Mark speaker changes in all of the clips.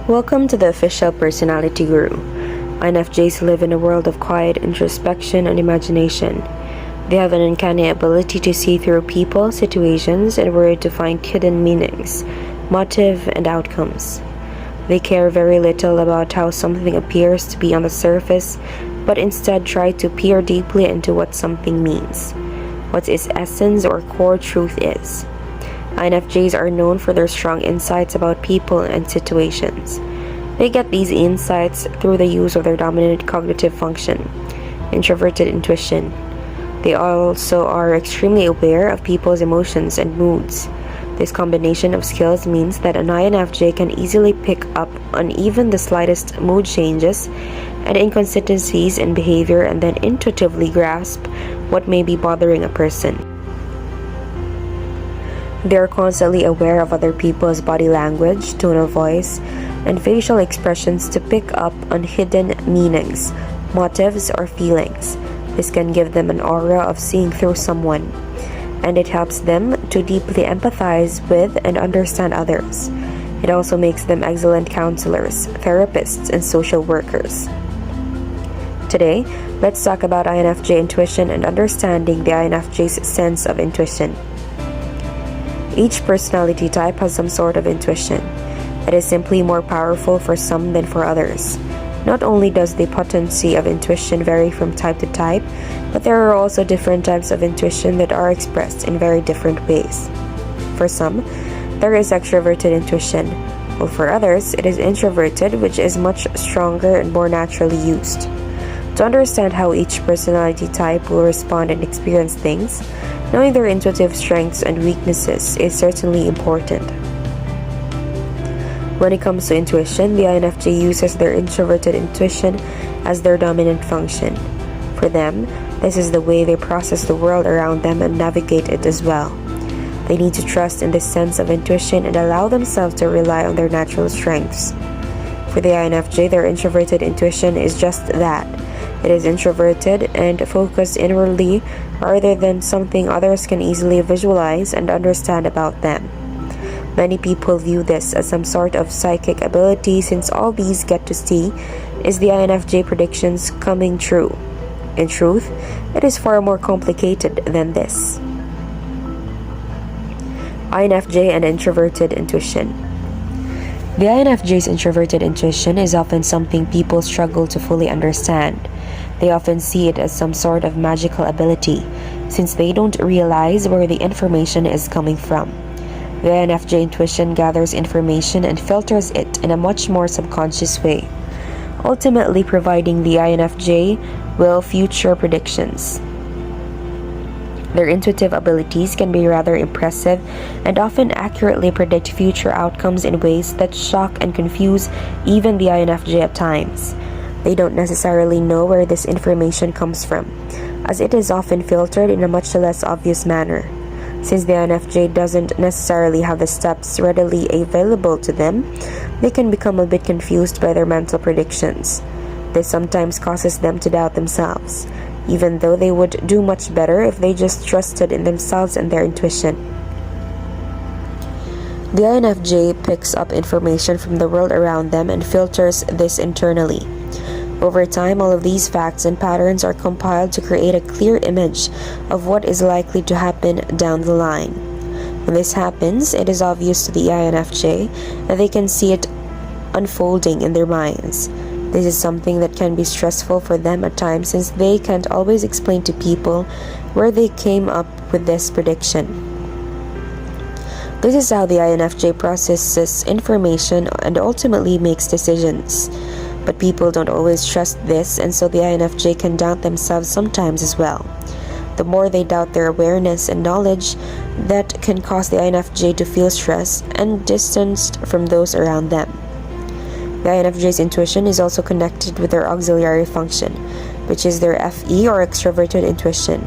Speaker 1: Welcome to the Official Personality Guru. INFJs live in a world of quiet introspection and imagination. They have an uncanny ability to see through people, situations, and where to find hidden meanings, motive, and outcomes. They care very little about how something appears to be on the surface, but instead try to peer deeply into what something means, what its essence or core truth is. INFJs are known for their strong insights about people and situations. They get these insights through the use of their dominant cognitive function, introverted intuition. They also are extremely aware of people's emotions and moods. This combination of skills means that an INFJ can easily pick up on even the slightest mood changes and inconsistencies in behavior and then intuitively grasp what may be bothering a person. They are constantly aware of other people's body language, tone of voice, and facial expressions to pick up on hidden meanings, motives, or feelings. This can give them an aura of seeing through someone, and it helps them to deeply empathize with and understand others. It also makes them excellent counselors, therapists, and social workers. Today, let's talk about INFJ intuition and understanding the INFJ's sense of intuition. Each personality type has some sort of intuition. It is simply more powerful for some than for others. Not only does the potency of intuition vary from type to type, but there are also different types of intuition that are expressed in very different ways. For some, there is extroverted intuition, while for others, it is introverted, which is much stronger and more naturally used. To understand how each personality type will respond and experience things, knowing their intuitive strengths and weaknesses is certainly important. When it comes to intuition, the INFJ uses their introverted intuition as their dominant function. For them, this is the way they process the world around them and navigate it as well. They need to trust in this sense of intuition and allow themselves to rely on their natural strengths. For the INFJ, their introverted intuition is just that. It is introverted and focused inwardly rather than something others can easily visualize and understand about them. Many people view this as some sort of psychic ability since all these get to see is the INFJ predictions coming true. In truth, it is far more complicated than this. INFJ and introverted intuition. The INFJ's introverted intuition is often something people struggle to fully understand. They often see it as some sort of magical ability, since they don't realize where the information is coming from. The INFJ intuition gathers information and filters it in a much more subconscious way, ultimately providing the INFJ with future predictions. Their intuitive abilities can be rather impressive and often accurately predict future outcomes in ways that shock and confuse even the INFJ at times. They don't necessarily know where this information comes from, as it is often filtered in a much less obvious manner. Since the INFJ doesn't necessarily have the steps readily available to them, they can become a bit confused by their mental predictions. This sometimes causes them to doubt themselves, even though they would do much better if they just trusted in themselves and their intuition. The INFJ picks up information from the world around them and filters this internally. Over time, all of these facts and patterns are compiled to create a clear image of what is likely to happen down the line. When this happens, it is obvious to the INFJ that they can see it unfolding in their minds. This is something that can be stressful for them at times since they can't always explain to people where they came up with this prediction. This is how the INFJ processes information and ultimately makes decisions. But people don't always trust this, and so the INFJ can doubt themselves sometimes as well. The more they doubt their awareness and knowledge, that can cause the INFJ to feel stressed and distanced from those around them. The INFJ's intuition is also connected with their auxiliary function, which is their FE or extroverted intuition.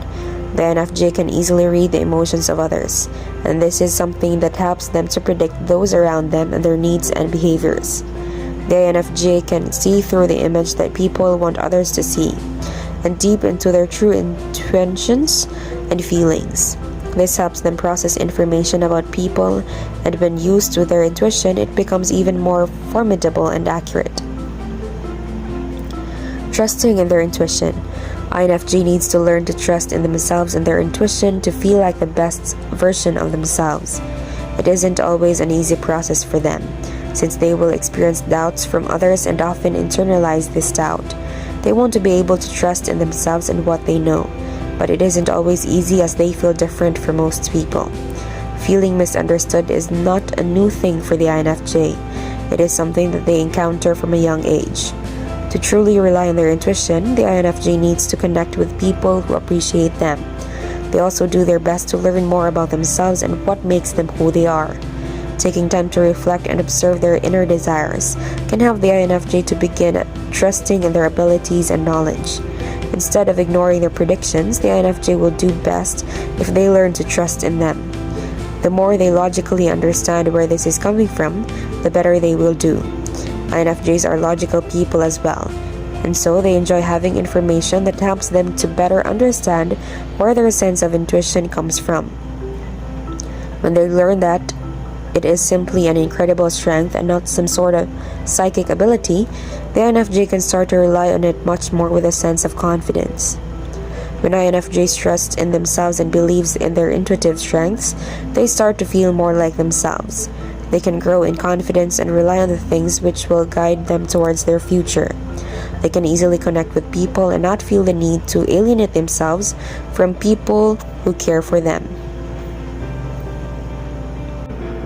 Speaker 1: The INFJ can easily read the emotions of others, and this is something that helps them to predict those around them and their needs and behaviors. The INFJ can see through the image that people want others to see, and deep into their true intentions and feelings. This helps them process information about people, and when used with their intuition, it becomes even more formidable and accurate. Trusting in their intuition. INFJ needs to learn to trust in themselves and their intuition to feel like the best version of themselves. It isn't always an easy process for them, since they will experience doubts from others and often internalize this doubt. They want to be able to trust in themselves and what they know, but it isn't always easy as they feel different from most people. Feeling misunderstood is not a new thing for the INFJ. It is something that they encounter from a young age. To truly rely on their intuition, the INFJ needs to connect with people who appreciate them. They also do their best to learn more about themselves and what makes them who they are. Taking time to reflect and observe their inner desires can help the INFJ to begin trusting in their abilities and knowledge. Instead of ignoring their predictions, the INFJ will do best if they learn to trust in them. The more they logically understand where this is coming from, the better they will do. INFJs are logical people as well, and so they enjoy having information that helps them to better understand where their sense of intuition comes from. When they learn that it is simply an incredible strength and not some sort of psychic ability, the INFJ can start to rely on it much more with a sense of confidence. When INFJs trust in themselves and believes in their intuitive strengths, they start to feel more like themselves. They can grow in confidence and rely on the things which will guide them towards their future. They can easily connect with people and not feel the need to alienate themselves from people who care for them.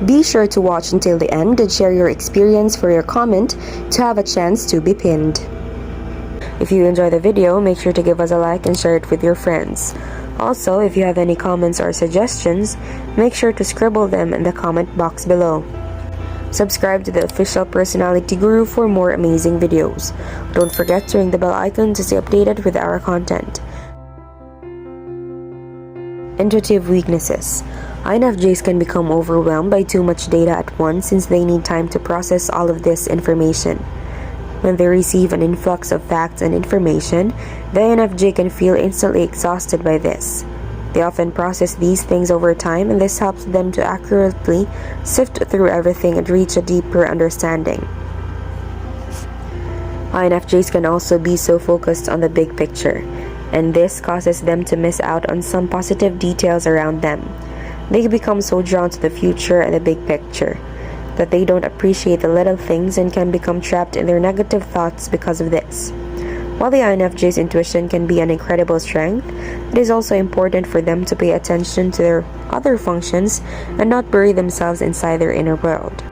Speaker 1: Be sure to watch until the end and share your experience for your comment to have a chance to be pinned. If you enjoy the video, make sure to give us a like and share it with your friends. Also, if you have any comments or suggestions, make sure to scribble them in the comment box below. Subscribe to the Official Personality Guru for more amazing videos. Don't forget to ring the bell icon to stay updated with our content. Intuitive weaknesses. INFJs can become overwhelmed by too much data at once since they need time to process all of this information. When they receive an influx of facts and information, the INFJ can feel instantly exhausted by this. They often process these things over time, and this helps them to accurately sift through everything and reach a deeper understanding. INFJs can also be so focused on the big picture, and this causes them to miss out on some positive details around them. They become so drawn to the future and the big picture that they don't appreciate the little things and can become trapped in their negative thoughts because of this. While the INFJ's intuition can be an incredible strength, it is also important for them to pay attention to their other functions and not bury themselves inside their inner world.